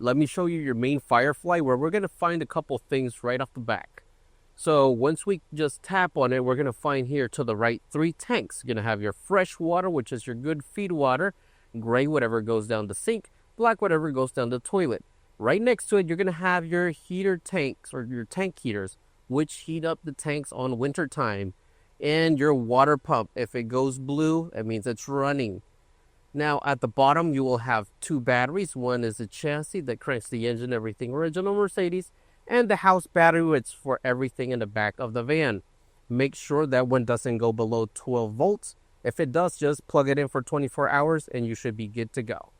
let me show you your main Firefly, where we're going to find a couple things right off the back. So once we just tap on it, we're going to find here to the right 3 tanks. You're going to have your fresh water, which is your good feed water, gray, whatever goes down the sink, black, whatever goes down the toilet. Right next to it, you're going to have your heater tanks, or your tank heaters, which heat up the tanks on winter time. And your water pump. If it goes blue, it means it's running. Now at the bottom, you will have 2 batteries. One is the chassis that cranks the engine, everything original Mercedes, and the house battery, which is for everything in the back of the van. Make sure that one doesn't go below 12 volts. If it does, just plug it in for 24 hours and you should be good to go.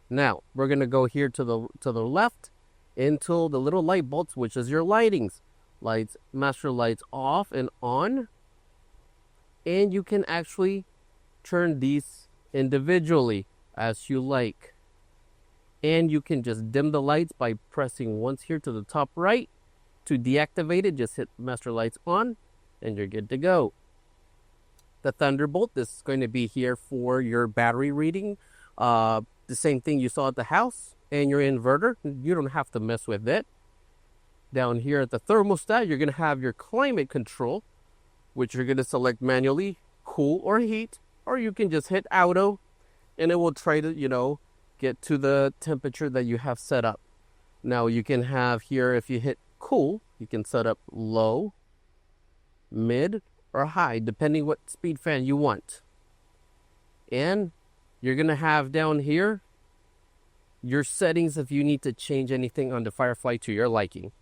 Now, we're going to go here to the left into the little light bulbs, which is your lightings. Lights, master lights off and on. And you can actually turn these individually as you like. And you can just dim the lights by pressing once here to the top right. To deactivate it, just hit master lights on and you're good to go. The Thunderbolt, this is going to be here for your battery reading. The same thing you saw at the house. And your inverter, you don't have to mess with it. Down here at the thermostat, you're going to have your climate control, which you're going to select manually, cool or heat. Or you can just hit auto and it will try to, get to the temperature that you have set up. Now you can have here, if you hit cool, you can set up low, mid, or high, depending what speed fan you want. And you're going to have down here your settings if you need to change anything on the Firefly to your liking.